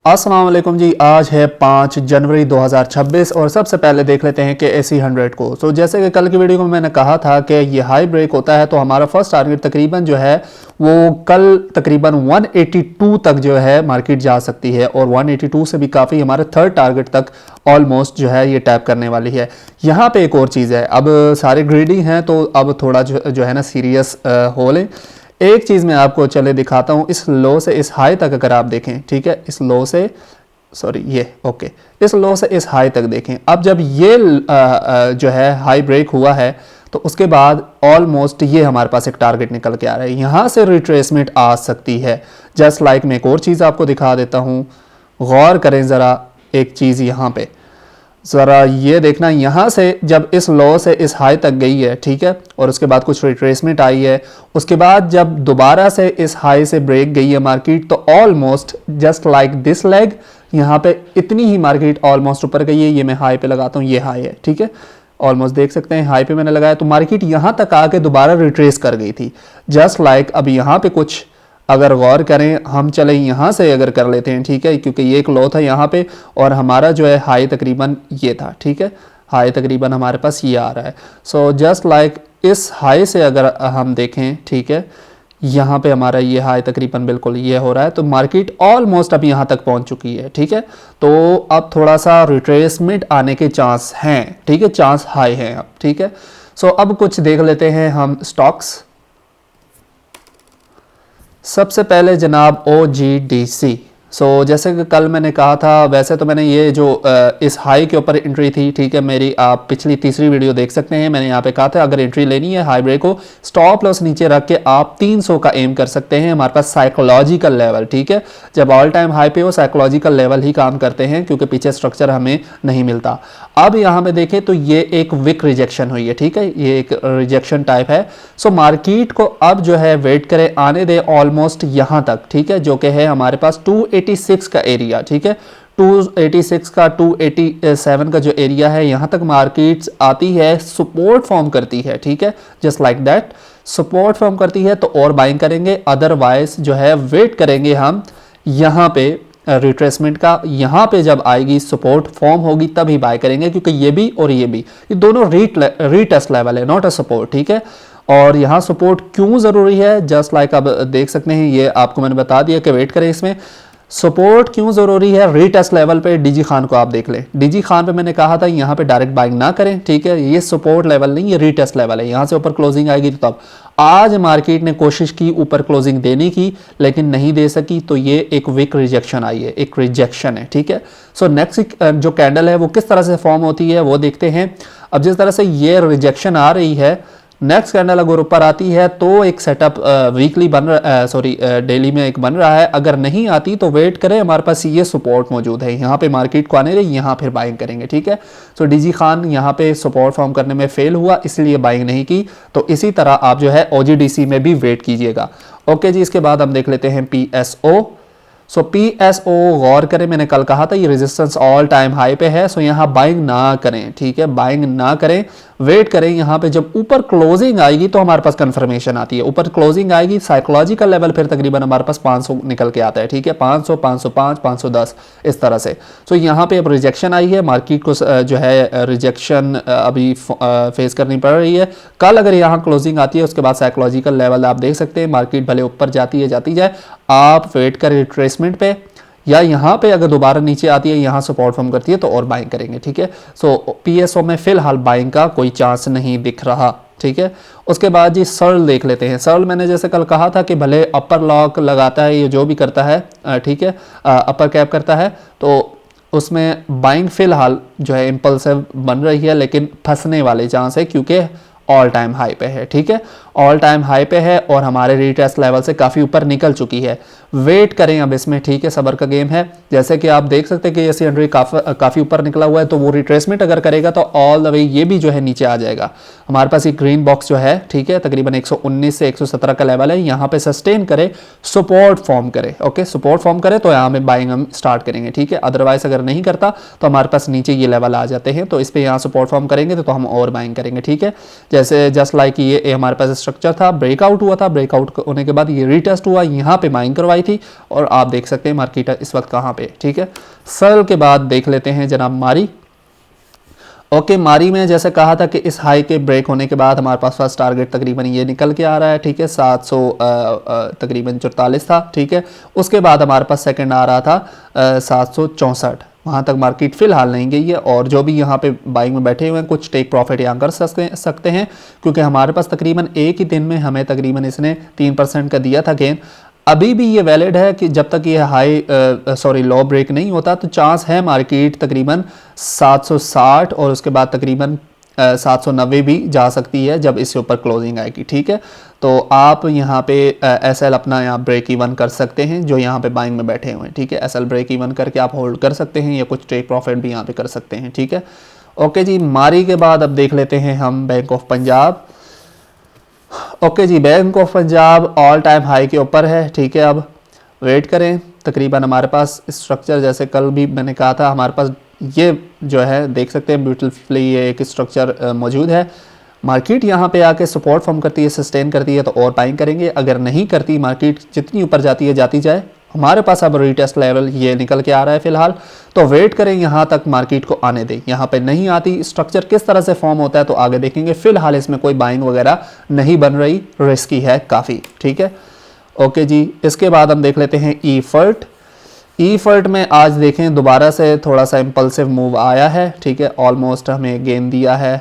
अस्सलाम वालेकुम जी। आज है 5 जनवरी 2026 और सबसे पहले देख लेते हैं कि AC100 को। तो जैसे कि कल की वीडियो में मैंने कहा था कि ये हाई ब्रेक होता है तो हमारा फर्स्ट टारगेट तकरीबन जो है वो कल तकरीबन 182 तक जो है मार्केट जा सकती है और 182 से भी काफ़ी हमारे थर्ड टारगेट तक ऑलमोस्ट जो है ये टैप करने वाली है। यहाँ पे एक और चीज़ है, अब सारे ग्रीडी हैं तो अब थोड़ा जो है ना सीरियस हो लें। एक चीज़ मैं आपको चले दिखाता हूँ, इस लो से इस हाई तक अगर आप देखें, ठीक है, इस लो से सॉरी ये ओके, इस लो से इस हाई तक देखें। अब जब ये जो है हाई ब्रेक हुआ है तो उसके बाद ऑलमोस्ट ये हमारे पास एक टारगेट निकल के आ रहा है, यहाँ से रिट्रेसमेंट आ सकती है। जस्ट लाइक मैं एक और चीज़ आपको दिखा देता हूँ, गौर करें ज़रा एक चीज़ यहाँ पे, ज़रा ये देखना, यहाँ से जब इस लो से इस हाई तक गई है, ठीक है, और उसके बाद कुछ रिट्रेसमेंट आई है, उसके बाद जब दोबारा से इस हाई से ब्रेक गई है मार्केट तो almost just like this leg यहाँ पे इतनी ही मार्केट ऑलमोस्ट ऊपर गई है। ये मैं हाई पे लगाता हूँ, ये हाई है, ठीक है, ऑलमोस्ट देख सकते हैं हाई पे मैंने लगाया तो मार्केट यहाँ तक आके दोबारा रिट्रेस कर गई थी। जस्ट लाइक अब यहाँ पे कुछ अगर गौर करें, हम चले यहाँ से अगर कर लेते हैं, ठीक है, क्योंकि ये एक लो था यहाँ पे और हमारा जो है हाई तकरीबन ये था, ठीक है, हाई तकरीबन हमारे पास ये आ रहा है। सो जस्ट लाइक इस हाई से अगर हम देखें, ठीक है, यहाँ पे हमारा ये हाई तकरीबन बिल्कुल ये हो रहा है तो मार्केट ऑलमोस्ट अब यहाँ तक पहुँच चुकी है, ठीक है। तो अब थोड़ा सा रिट्रेसमेंट आने के चांस हैं, ठीक है, चांस हाई हैं अब, ठीक है। सो अब कुछ देख लेते हैं हम स्टॉक्स। सबसे पहले जनाब OGDC। जैसे कि कल मैंने कहा था, वैसे तो मैंने ये जो इस हाई के ऊपर एंट्री थी, ठीक है, मेरी आप पिछली तीसरी वीडियो देख सकते हैं, मैंने यहाँ पे कहा था अगर एंट्री लेनी है हाई ब्रेक को स्टॉप लॉस नीचे रख के आप 300 का एम कर सकते हैं। हमारे पास साइकोलॉजिकल लेवल, ठीक है, जब ऑल टाइम हाई पे हो साइकोलॉजिकल लेवल ही काम करते हैं क्योंकि पीछे स्ट्रक्चर हमें नहीं मिलता। अब यहाँ पे देखें तो ये एक विक रिजेक्शन हुई है, ठीक है, ये एक रिजेक्शन टाइप है। सो मार्केट को अब जो है वेट करें, आने दे ऑलमोस्ट यहाँ तक, ठीक है, जो कि है हमारे पास 286 का एरिया, ठीक है, 286 का 287 का जो एरिया है यहाँ तक मार्केट्स आती है, सपोर्ट फॉर्म करती है, ठीक है, just like that support form करती है तो और बाइंग करेंगे, अदरवाइज जो है वेट करेंगे हम यहाँ पे रिट्रेसमेंट का। यहाँ पे जब आएगी सपोर्ट फॉर्म होगी तभी बाय करेंगे क्योंकि ये भी और ये भी ये दोनों रीटेस्ट लेवल है, नॉट अ सपोर्ट, ठीक है। और यहाँ सपोर्ट क्यों ज़रूरी है, जस्ट लाइक अब देख सकते हैं, ये आपको मैंने बता दिया कि वेट करें। इसमें सपोर्ट क्यों ज़रूरी है, रीटेस्ट लेवल पे डीजी खान को आप देख लें, डीजी खान पे मैंने कहा था यहाँ पे डायरेक्ट बाइंग ना करें, ठीक है, ये सपोर्ट लेवल नहीं, ये रीटेस्ट लेवल है, यहाँ से ऊपर क्लोजिंग आएगी तो तब। आज मार्केट ने कोशिश की ऊपर क्लोजिंग देने की लेकिन नहीं दे सकी तो ये एक वीक रिजेक्शन आई है, एक रिजेक्शन है, ठीक है। सो नेक्स्ट जो कैंडल है वो किस तरह से फॉर्म होती है वो देखते हैं। अब जिस तरह से ये रिजेक्शन आ रही है, नेक्स्ट कैंडल अगर ऊपर आती है तो एक सेटअप वीकली बन रहा सॉरी डेली में एक बन रहा है, अगर नहीं आती तो वेट करें, हमारे पास ये सपोर्ट मौजूद है, यहाँ पे मार्केट को आने दे, यहाँ फिर बाइंग करेंगे, ठीक है। सो डीजी खान यहाँ पे सपोर्ट फॉर्म करने में फेल हुआ इसलिए बाइंग नहीं की, तो इसी तरह आप जो है OGDC में भी वेट कीजिएगा। ओके जी, इसके बाद हम देख लेते हैं PSO। PSO गौर करें, मैंने कल कहा था ये रेजिस्टेंस ऑल टाइम हाई पे है, सो यहाँ बाइंग ना करें, ठीक है, बाइंग ना करें, वेट करें। यहाँ पे जब ऊपर क्लोजिंग आएगी तो हमारे पास कंफर्मेशन आती है, ऊपर क्लोजिंग आएगी साइकोलॉजिकल लेवल फिर तकरीबन हमारे पास 500 निकल के आता है, ठीक है, 500 505 510 इस तरह से। यहाँ पे अब रिजेक्शन आई है, मार्केट को जो है रिजेक्शन अभी फेस करनी पड़ रही है। कल अगर यहाँ क्लोजिंग आती है उसके बाद साइकोलॉजिकल लेवल आप देख सकते हैं, मार्केट भले ऊपर जाती है जाती जाए, आप वेट करें रिट्रेसमेंट पे, या यहाँ पे अगर दोबारा नीचे आती है यहाँ सपोर्ट फॉर्म करती है तो और बाइंग करेंगे, ठीक है। PSO में फिलहाल बाइंग का कोई चांस नहीं दिख रहा, ठीक है। उसके बाद जी सर्ल देख लेते हैं। सर्ल मैंने जैसे कल कहा था कि भले अपर लॉक लगाता है, ये जो भी करता है, ठीक है, अपर कैप करता है तो उसमें बाइंग फिलहाल जो है इम्पल्सिव बन रही है लेकिन फंसने वाले चांस है क्योंकि ऑल टाइम हाई पे है, ठीक है, ऑल टाइम हाई पे है और हमारे रीटेस्ट लेवल से काफ़ी ऊपर निकल चुकी है। वेट करें अब इसमें, ठीक है, सबर का गेम है। जैसे कि आप देख सकते हैं कि AC100 काफ़ी ऊपर निकला हुआ है तो वो रिट्रेसमेंट अगर करेगा तो ऑल द वे ये भी जो है नीचे आ जाएगा। हमारे पास एक ग्रीन बॉक्स जो है, ठीक है, तकरीबन 119 से 117 का लेवल है, यहाँ पे सस्टेन करे, सपोर्ट फॉर्म करे, ओके, सपोर्ट फॉर्म करे तो यहाँ में बाइंग हम स्टार्ट करेंगे, ठीक है। अदरवाइज अगर नहीं करता तो हमारे पास नीचे ये लेवल आ जाते हैं, तो इस पर यहाँ सपोर्ट फॉर्म करेंगे तो हम और बाइंग करेंगे, ठीक है। जैसे जस्ट लाइक ये हमारे पास स्ट्रक्चर था, ब्रेकआउट हुआ था, ब्रेकआउट होने के बाद ये रीटेस्ट हुआ, यहाँ पे बाइंग करवाई थी और आप देख सकते हैं मार्केट इस वक्त कहाँ पे, ठीक है। सल के बाद देख लेते हैं जनाब मारी। ओके, मारी में जैसे कहा था कि इस हाई के ब्रेक होने के बाद हमारे पास फर्स्ट टारगेट तकरीबन ये निकल के आ रहा है, ठीक है, 700 तकरीबन 44 था, ठीक है। उसके बाद हमारे पास सेकंड आ रहा था 764, वहाँ तक मार्केट फिलहाल नहीं गई है और जो भी यहाँ पे बाइंग में बैठे हुए हैं कुछ टेक प्रॉफिट यहाँ कर सकते हैं क्योंकि हमारे पास तकरीबन एक ही दिन में हमें तकरीबन इसने 3% का दिया था गेन। अभी भी ये वैलिड है कि जब तक ये लो ब्रेक नहीं होता तो चांस है मार्केट तकरीबन 760 और उसके बाद तकरीबन 790 भी जा सकती है जब इसके ऊपर क्लोजिंग आएगी, ठीक है। तो आप यहाँ पे एसएल अपना यहाँ ब्रेक इवन कर सकते हैं जो यहाँ पे बाइंग में बैठे हुए हैं, ठीक है। एसएल ब्रेक इवन करके आप होल्ड कर सकते हैं या कुछ टेक प्रॉफिट भी यहाँ पे कर सकते हैं, ठीक है। ओके जी, मारी के बाद अब देख लेते हैं हम बैंक ऑफ पंजाब। ओके जी, bank of Punjab all time high के ऊपर है, ठीक है। अब वेट करें, तकरीबन हमारे पास स्ट्रक्चर जैसे कल भी मैंने कहा था हमारे पास ये जो है देख सकते हैं ब्यूटीफुली ये एक स्ट्रक्चर मौजूद है। मार्केट यहाँ पे आके सपोर्ट फॉर्म करती है, सस्टेन करती है तो और बाइंग करेंगे, अगर नहीं करती मार्केट जितनी ऊपर जाती है जाती जाए। हमारे पास अब रीटेस्ट लेवल ये निकल के आ रहा है फिलहाल, तो वेट करें यहाँ तक मार्केट को आने दें। यहाँ पे नहीं आती, स्ट्रक्चर किस तरह से फॉर्म होता है तो आगे देखेंगे। फिलहाल इसमें कोई बाइंग वगैरह नहीं बन रही, रिस्की है काफ़ी, ठीक है। ओके जी, इसके बाद हम देख लेते हैं ईफर्ट। ईफर्ट में आज देखें दोबारा से थोड़ा सा इम्पल्सिव मूव आया है, ठीक है। ऑलमोस्ट हमें गेन दिया है,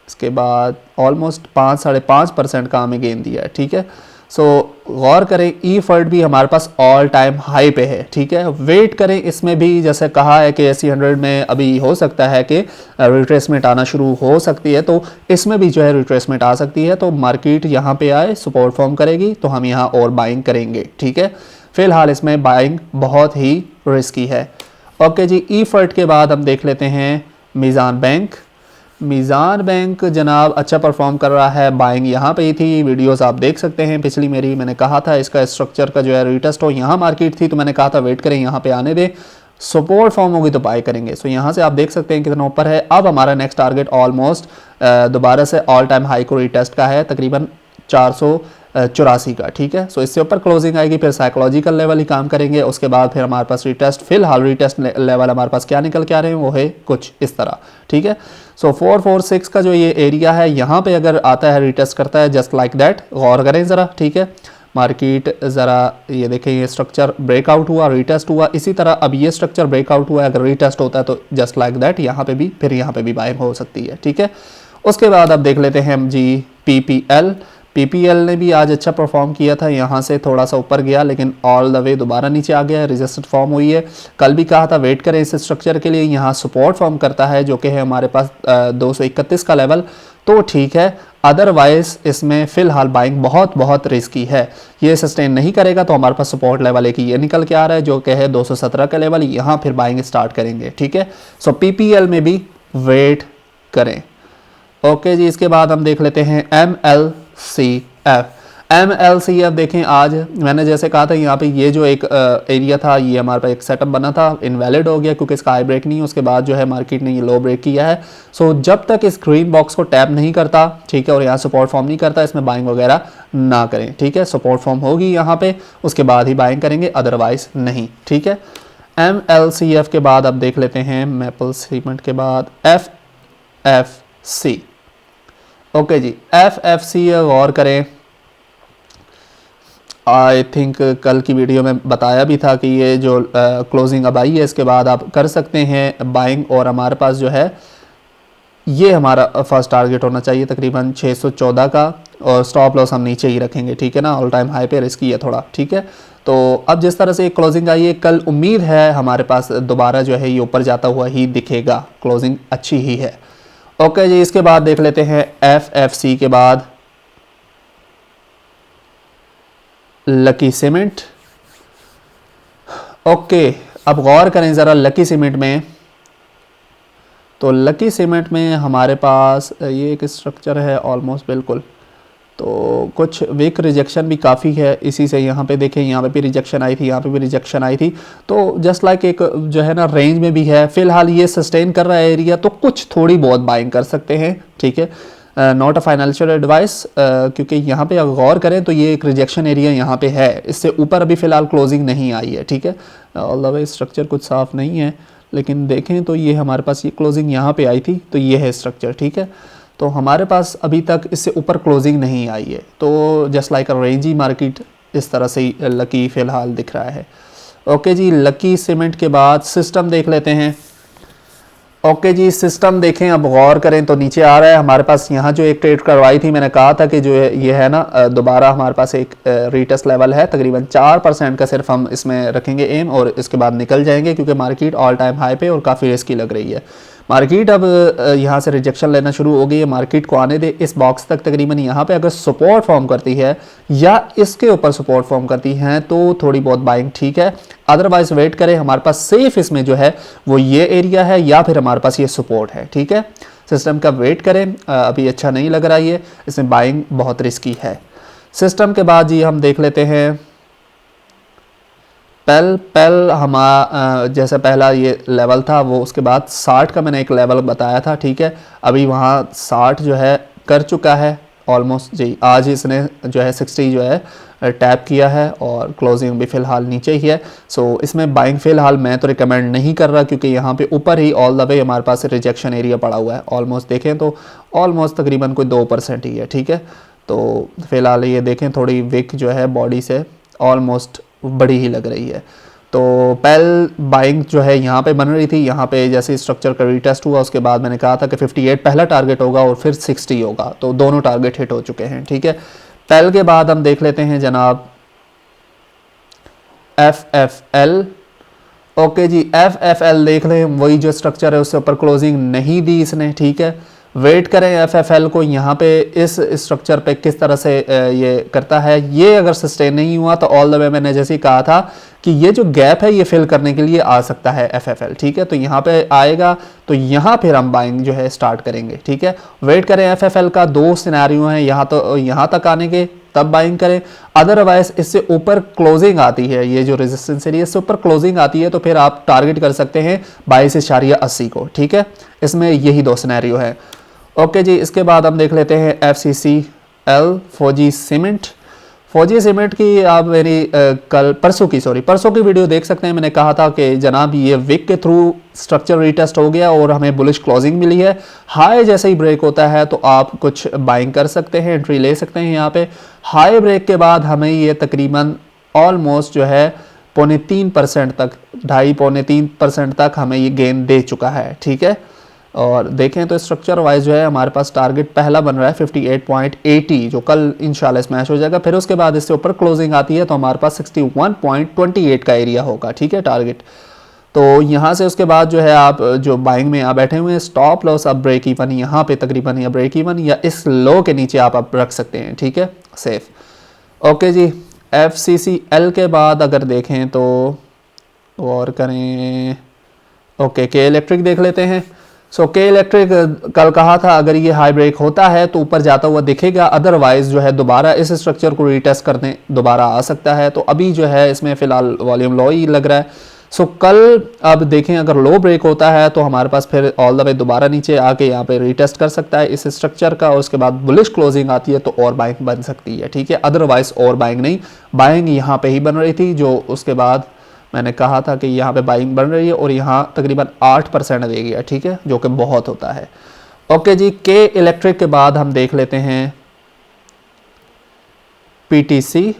इसके बाद ऑलमोस्ट 5-5.5% का हमें गेन दिया है, ठीक है। सो गौर करें, ईफर्ट भी हमारे पास ऑल टाइम हाई पे है, ठीक है। वेट करें, इसमें भी जैसे कहा है कि एसी 100 में अभी हो सकता है कि रिट्रेसमेंट आना शुरू हो सकती है, तो इसमें भी जो है रिट्रेसमेंट आ सकती है। तो मार्केट यहाँ पे आए सपोर्ट फॉर्म करेगी तो हम यहाँ और बाइंग करेंगे, ठीक है। फिलहाल इसमें बाइंग बहुत ही रिस्की है। ओके जी, ईफर्ट के बाद हम देख लेते हैं मीज़ान बैंक। मीज़ान बैंक जनाब अच्छा परफॉर्म कर रहा है, बाइंग यहाँ पे ही थी, वीडियोस आप देख सकते हैं पिछली मेरी, मैंने कहा था इसका स्ट्रक्चर का जो है रिटेस्ट हो, यहाँ मार्केट थी तो मैंने कहा था वेट करें यहाँ पे आने दे, सपोर्ट फॉर्म होगी तो बाय करेंगे। सो यहाँ से आप देख सकते हैं कितना ऊपर है। अब हमारा नेक्स्ट टारगेट ऑलमोस्ट दोबारा से ऑल टाइम हाई को रिटेस्ट का है, तकरीबन 484 का, ठीक है। सो इससे ऊपर क्लोजिंग आएगी, फिर साइकोलॉजिकल लेवल ही काम करेंगे, उसके बाद फिर हमारे पास रिटेस्ट, फिलहाल रिटेस्ट लेवल हमारे पास क्या निकल के आ रहे हैं वो है कुछ इस तरह, ठीक है। सो 446 का जो ये एरिया है यहाँ पे अगर आता है रिटेस्ट करता है जस्ट लाइक दैट, गौर करें ज़रा, ठीक है। मार्केट ज़रा ये देखें, ये स्ट्रक्चर ब्रेकआउट हुआ, रिटेस्ट हुआ, इसी तरह अब ये स्ट्रक्चर ब्रेकआउट हुआ, अगर रिटेस्ट होता है तो जस्ट लाइक दैट यहाँ पे भी, फिर यहाँ पे भी बाइंग हो सकती है, ठीक है। उसके बाद अब देख लेते हैं हम जी पीपीएल। पीपीएल ने भी आज अच्छा परफॉर्म किया था, यहाँ से थोड़ा सा ऊपर गया लेकिन ऑल द वे दोबारा नीचे आ गया है, रेजिस्टेंस फॉर्म हुई है। कल भी कहा था वेट करें इस स्ट्रक्चर के लिए, यहाँ सपोर्ट फॉर्म करता है जो कि है हमारे पास 231 का लेवल, तो ठीक है। अदरवाइज इसमें फिलहाल बाइंग बहुत रिस्की है, ये सस्टेन नहीं करेगा तो हमारे पास सपोर्ट लेवल एक ये निकल के आ रहा है जो कि है 217 का लेवल, यहाँ फिर बाइंग स्टार्ट करेंगे, ठीक है। सो पीपीएल में भी वेट करें। ओके जी, इसके बाद हम देख लेते हैं MLCF। MLCF देखें, आज मैंने जैसे कहा था यहाँ पे ये जो एक एरिया था ये हमारे पास एक सेटअप बना था, इनवैलिड हो गया क्योंकि इसका हाई ब्रेक नहीं है, उसके बाद जो है मार्केट ने ये लो ब्रेक किया है। सो जब तक इस ग्रीन बॉक्स को टैप नहीं करता, ठीक है, और यहाँ सपोर्ट फॉर्म नहीं करता, इसमें बाइंग वगैरह ना करें, ठीक है। सपोर्ट फॉर्म होगी यहाँ पे, उसके बाद ही बाइंग करेंगे, अदरवाइज नहीं, ठीक है। MLCF के बाद अब देख लेते हैं मैपल सीमेंट के बाद FFC। ओके जी, FFC गौर करें, आई थिंक कल की वीडियो में बताया भी था कि ये जो क्लोजिंग अब आई है इसके बाद आप कर सकते हैं बाइंग, और हमारे पास जो है ये हमारा फर्स्ट टारगेट होना चाहिए तकरीबन 614 का, और स्टॉप लॉस हम नीचे ही रखेंगे, ठीक है ना। ऑल टाइम हाई पे रिस्की है थोड़ा, ठीक है। तो अब जिस तरह से क्लोजिंग आई है, कल उम्मीद है हमारे पास दोबारा जो है ये ऊपर जाता हुआ ही दिखेगा, क्लोजिंग अच्छी ही है। ओके जी, इसके बाद देख लेते हैं FFC के बाद लकी सीमेंट। ओके, अब गौर करें ज़रा लकी सीमेंट में, तो लकी सीमेंट में हमारे पास ये एक स्ट्रक्चर है ऑलमोस्ट बिल्कुल, तो कुछ वीक रिजेक्शन भी काफ़ी है इसी से। यहाँ पे देखें, यहाँ पे भी रिजेक्शन आई थी, यहाँ पे भी रिजेक्शन आई थी, तो जस्ट लाइक एक जो है ना रेंज में भी है। फिलहाल ये सस्टेन कर रहा है एरिया, तो कुछ थोड़ी बहुत बाइंग कर सकते हैं, ठीक है। नॉट अ फाइनेंशियल एडवाइस, क्योंकि यहाँ पे अगर गौर करें तो ये एक रिजेक्शन एरिया यहाँ पे है, इससे ऊपर अभी फ़िलहाल क्लोजिंग नहीं आई है, ठीक है। ऑल द वे स्ट्रक्चर कुछ साफ़ नहीं है, लेकिन देखें तो ये हमारे पास ये क्लोजिंग यहाँ पे आई थी, तो ये है स्ट्रक्चर, ठीक है। तो हमारे पास अभी तक इससे ऊपर क्लोजिंग नहीं आई है, तो जस्ट लाइक अ रेंजी मार्केट इस तरह से ही लकी फ़िलहाल दिख रहा है। ओके जी, लकी सीमेंट के बाद सिस्टम देख लेते हैं। ओके जी, सिस्टम देखें, अब गौर करें तो नीचे आ रहा है हमारे पास। यहाँ जो एक ट्रेड करवाई थी, मैंने कहा था कि जो ये है ना, दोबारा हमारे पास एक रीटेस्ट लेवल है, तकरीबन 4% का सिर्फ हम इसमें रखेंगे एम, और इसके बाद निकल जाएंगे, क्योंकि मार्केट ऑल टाइम हाई पे और काफ़ी रिस्की लग रही है। मार्केट अब यहाँ से रिजेक्शन लेना शुरू हो गई है, मार्केट को आने दे इस बॉक्स तक, तकरीबन यहाँ पे अगर सपोर्ट फॉर्म करती है या इसके ऊपर सपोर्ट फॉर्म करती है तो थोड़ी बहुत बाइंग ठीक है, अदरवाइज वेट करें। हमारे पास सेफ इसमें जो है वो ये एरिया है या फिर हमारे पास ये सपोर्ट है, ठीक है। सिस्टम का वेट करें, अभी अच्छा नहीं लग रहा है, ये इसमें बाइंग बहुत रिस्की है। सिस्टम के बाद जी हम देख लेते हैं पेल जैसे पहला ये लेवल था वो, उसके बाद 60 का मैंने एक लेवल बताया था, ठीक है। अभी वहाँ 60 जो है कर चुका है ऑलमोस्ट जी, आज इसने जो है 60 जो है टैप किया है, और क्लोजिंग भी फ़िलहाल नीचे ही है। सो इसमें बाइंग फ़िलहाल मैं तो रिकमेंड नहीं कर रहा, क्योंकि यहाँ पे ऊपर ही ऑल द वे हमारे पास रिजेक्शन एरिया पड़ा हुआ है, ऑलमोस्ट देखें तो ऑलमोस्ट तकरीबन कोई 2% ही है, ठीक है। तो फ़िलहाल ये देखें थोड़ी विक जो है बॉडी से ऑलमोस्ट बड़ी ही लग रही है। तो पहल बाइंग जो है यहाँ पे बन रही थी, यहाँ पे जैसे स्ट्रक्चर का रीटेस्ट हुआ उसके बाद मैंने कहा था कि 58 पहला टारगेट होगा और फिर 60 होगा, तो दोनों टारगेट हिट हो चुके हैं, ठीक है। पहल के बाद हम देख लेते हैं जनाब FFL। ओके जी, FFL देख लें, वही जो स्ट्रक्चर है उससे ऊपर क्लोजिंग नहीं दी इसने, ठीक है। वेट करें FFL को, यहाँ पे इस स्ट्रक्चर पे किस तरह से ये करता है। ये अगर सस्टेन नहीं हुआ तो ऑल द वे मैंने जैसे ही कहा था कि ये जो गैप है ये फिल करने के लिए आ सकता है FFL, ठीक है। तो यहाँ पे आएगा तो यहाँ फिर हम बाइंग जो है स्टार्ट करेंगे, ठीक है। वेट करें, FFL का 2 सिनेरियो हैं, यहाँ तक आने के तब बाइंग करें, अदरवाइज इससे ऊपर क्लोजिंग आती है, ये जो रेजिस्टेंस एरिया इससे ऊपर क्लोजिंग आती है तो फिर आप टारगेट कर सकते हैं 22.80 को, ठीक है। इसमें यही 2 सिनेरियो है। ओके जी, इसके बाद हम देख लेते हैं FCCL फौजी सीमेंट। फौजी सीमेंट की आप मेरी परसों की वीडियो देख सकते हैं। मैंने कहा था कि जनाब ये विक के थ्रू स्ट्रक्चर रीटेस्ट हो गया और हमें बुलिश क्लोजिंग मिली है। हाई जैसे ही ब्रेक होता है तो आप कुछ बाइंग कर सकते हैं, एंट्री ले सकते हैं। यहाँ पे हाई ब्रेक के बाद हमें ये तकरीबन ऑलमोस्ट जो है 2.25% तक, 2.5-3% तक हमें ये गेन दे चुका है, ठीक है। और देखें तो स्ट्रक्चर वाइज जो है हमारे पास टारगेट पहला बन रहा है 58.80, जो कल इंशाल्लाह स्मैश हो जाएगा। फिर उसके बाद इससे ऊपर क्लोजिंग आती है तो हमारे पास 61.28 का एरिया होगा, ठीक है, टारगेट। तो यहाँ से उसके बाद जो है आप जो बाइंग में यहाँ बैठे हुए हैं, स्टॉप लॉस अब ब्रेक इवन यहाँ पे तकरीबन या ब्रेक इवन या इस लो के नीचे आप रख सकते हैं, ठीक है, सेफ। ओके जी, FCCL के बाद अगर देखें तो और करें, ओके, के इलेक्ट्रिक देख लेते हैं। सो के इलेक्ट्रिक कल कहा था अगर ये हाई ब्रेक होता है तो ऊपर जाता हुआ दिखेगा, अदरवाइज जो है दोबारा इस स्ट्रक्चर को रीटेस्ट करने दोबारा आ सकता है। तो अभी जो है इसमें फ़िलहाल वॉल्यूम लो ही लग रहा है। सो कल अब देखें अगर लो ब्रेक होता है तो हमारे पास फिर ऑल द वे दोबारा नीचे आके यहाँ पे रीटेस्ट कर सकता है इस स्ट्रक्चर का, और उसके बाद बुलिश क्लोजिंग आती है तो और बाइंग बन सकती है, ठीक है। अदरवाइज और बाइंग नहीं, बाइंग यहाँ पे ही बन रही थी, जो उसके बाद मैंने कहा था कि यहाँ पे बाइंग बन रही है और यहाँ तकरीबन 8% दे गया, ठीक है, जो कि बहुत होता है। ओके जी, के इलेक्ट्रिक के बाद हम देख लेते हैं PTC।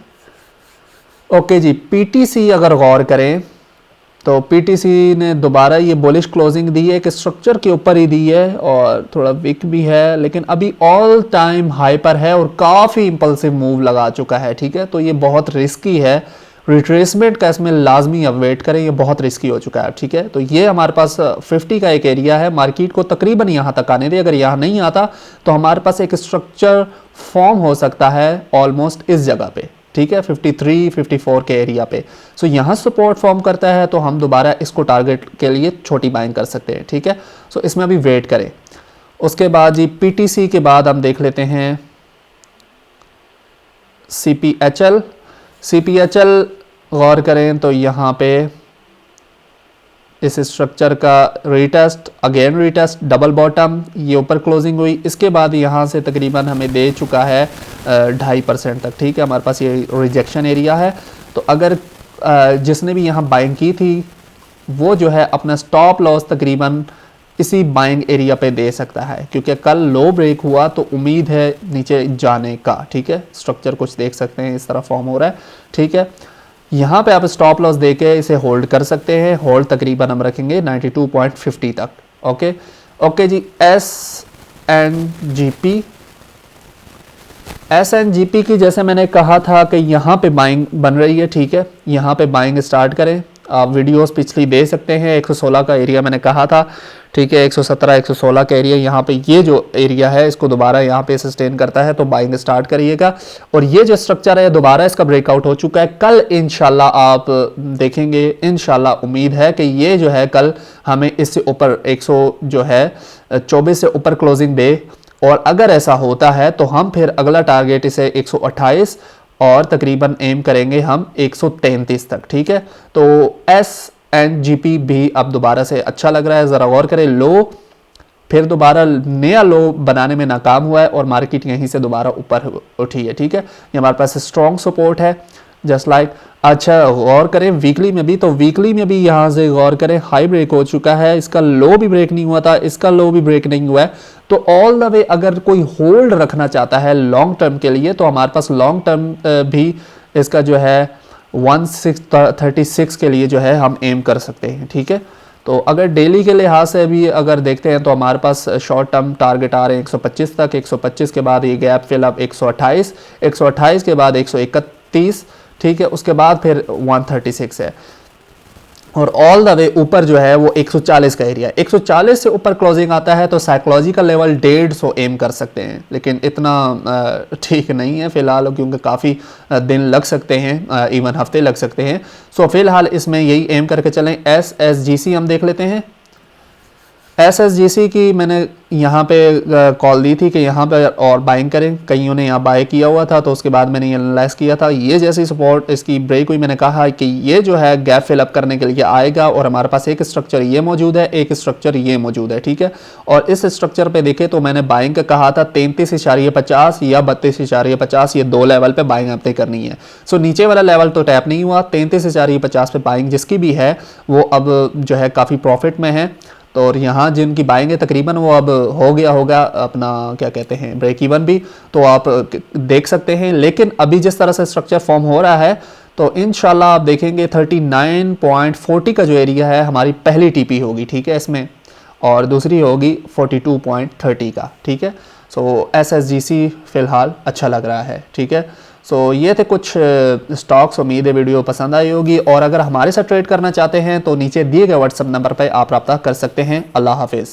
ओके जी, PTC अगर गौर करें तो PTC ने दोबारा ये बुलिश क्लोजिंग दी है, एक स्ट्रक्चर के ऊपर ही दी है और थोड़ा वीक भी है, लेकिन अभी ऑल टाइम हाई पर है और काफ़ी इंपल्सिव मूव लगा चुका है, ठीक है। तो ये बहुत रिस्की है, रिट्रेसमेंट का इसमें लाजमी अब वेट करें, ये बहुत रिस्की हो चुका है, ठीक है। तो ये हमारे पास 50 का एक एरिया है, मार्केट को तकरीबन यहाँ तक आने दे, अगर यहाँ नहीं आता तो हमारे पास एक स्ट्रक्चर फॉर्म हो सकता है ऑलमोस्ट इस जगह पे, ठीक है, 53-54 के एरिया पे। सो यहाँ सपोर्ट फॉर्म करता है तो हम दोबारा इसको टारगेट के लिए छोटी बाइंग कर सकते हैं, ठीक है। सो इसमें अभी वेट करें। उसके बाद जी PTC के बाद हम देख लेते हैं CPHL। गौर करें तो यहाँ पे इस स्ट्रक्चर का retest, again retest, double bottom, ये ऊपर क्लोजिंग हुई। इसके बाद यहाँ से तकरीबन हमें दे चुका है 2.5% तक, ठीक है। हमारे पास ये रिजेक्शन एरिया है। तो अगर जिसने भी यहाँ बाइंग की थी वो जो है अपना स्टॉप लॉस तकरीबन इसी बाइंग एरिया पे दे सकता है, क्योंकि कल लो ब्रेक हुआ तो उम्मीद है नीचे जाने का, ठीक है। स्ट्रक्चर कुछ देख सकते हैं इस तरह फॉर्म हो रहा है, ठीक है। यहाँ पे आप स्टॉप लॉस देके इसे होल्ड कर सकते हैं। होल्ड तकरीबन हम रखेंगे 92.50 तक। ओके ओके जी। SNGP की जैसे मैंने कहा था कि यहाँ पे बाइंग बन रही है, ठीक है। यहाँ पे बाइंग स्टार्ट करें। आप वीडियोस पिछली दे सकते हैं। 116 का एरिया मैंने कहा था, ठीक है। 117 116 का एरिया, यहाँ पे ये जो एरिया है इसको दोबारा यहाँ पे सस्टेन करता है तो बाइंग स्टार्ट करिएगा। और ये जो स्ट्रक्चर है दोबारा इसका ब्रेकआउट हो चुका है। कल इंशाल्लाह आप देखेंगे, इंशाल्लाह उम्मीद है कि ये जो है कल हमें इससे ऊपर 124 से ऊपर क्लोजिंग दे। और अगर ऐसा होता है तो हम फिर अगला टारगेट इसे 128 और तकरीबन एम करेंगे हम 133 तक, ठीक है। तो SNGP भी अब दोबारा से अच्छा लग रहा है। ज़रा गौर करें, लो फिर दोबारा नया लो बनाने में नाकाम हुआ है और मार्केट यहीं से दोबारा ऊपर उठी है, ठीक है। ये हमारे पास स्ट्रॉन्ग सपोर्ट है, जस्ट लाइक। अच्छा गौर करें वीकली में भी, तो वीकली में भी यहाँ से गौर करें हाई ब्रेक हो चुका है। इसका लो भी ब्रेक नहीं हुआ था, इसका लो भी ब्रेक नहीं हुआ है। तो ऑल द वे अगर कोई होल्ड रखना चाहता है लॉन्ग टर्म के लिए तो हमारे पास लॉन्ग टर्म भी इसका जो है 1636 के लिए जो है हम एम कर सकते हैं, ठीक है। तो अगर डेली के लिहाज से भी अगर देखते हैं तो हमारे पास शॉर्ट टर्म टारगेट आ रहे हैं 125 तक। 125 के बाद ये गैप फिलअप 128, 128 के बाद 131, ठीक है। उसके बाद फिर 136 है और ऑल द वे ऊपर जो है वो 140 का एरिया है। 140 से ऊपर क्लोजिंग आता है तो साइकोलॉजिकल लेवल 150 एम कर सकते हैं, लेकिन इतना ठीक नहीं है फ़िलहाल, क्योंकि काफ़ी दिन लग सकते हैं, इवन हफ्ते लग सकते हैं। सो फिलहाल इसमें यही एम करके चलें। SSGC हम देख लेते हैं। SSGC की मैंने यहाँ पे कॉल दी थी कि यहाँ पे और बाइंग करें। कईयों ने यहाँ बाय किया हुआ था तो उसके बाद मैंने ये एनालाइज किया था। ये जैसी सपोर्ट इसकी ब्रेक हुई, मैंने कहा कि ये जो है गैप फिलअप करने के लिए आएगा और हमारे पास एक स्ट्रक्चर ये मौजूद है, एक स्ट्रक्चर ये मौजूद है, ठीक है। और इस स्ट्रक्चर पे देखें तो मैंने बाइंग का कहा था 33.50 या 32.50, ये दो लेवल पे बाइंग आपने करनी है। सो नीचे वाला लेवल तो टैप नहीं हुआ। 33.50 पे बाइंग जिसकी भी है वो अब जो है काफ़ी प्रॉफिट में है। तो और यहाँ जिनकी बाइंग है तकरीबन वो अब हो गया होगा अपना क्या कहते हैं ब्रेक इवन भी, तो आप देख सकते हैं। लेकिन अभी जिस तरह से स्ट्रक्चर फॉर्म हो रहा है तो इंशाल्लाह आप देखेंगे 39.40 का जो एरिया है हमारी पहली टीपी होगी, ठीक है इसमें, और दूसरी होगी 42.30 का, ठीक है। सो SSGC फ़िलहाल अच्छा लग रहा है, ठीक है। सो ये थे कुछ स्टॉक्स। उम्मीद है वीडियो पसंद आई होगी और अगर हमारे साथ ट्रेड करना चाहते हैं तो नीचे दिए गए व्हाट्सएप नंबर पर आप रब्ता कर सकते हैं। अल्लाह हाफिज़।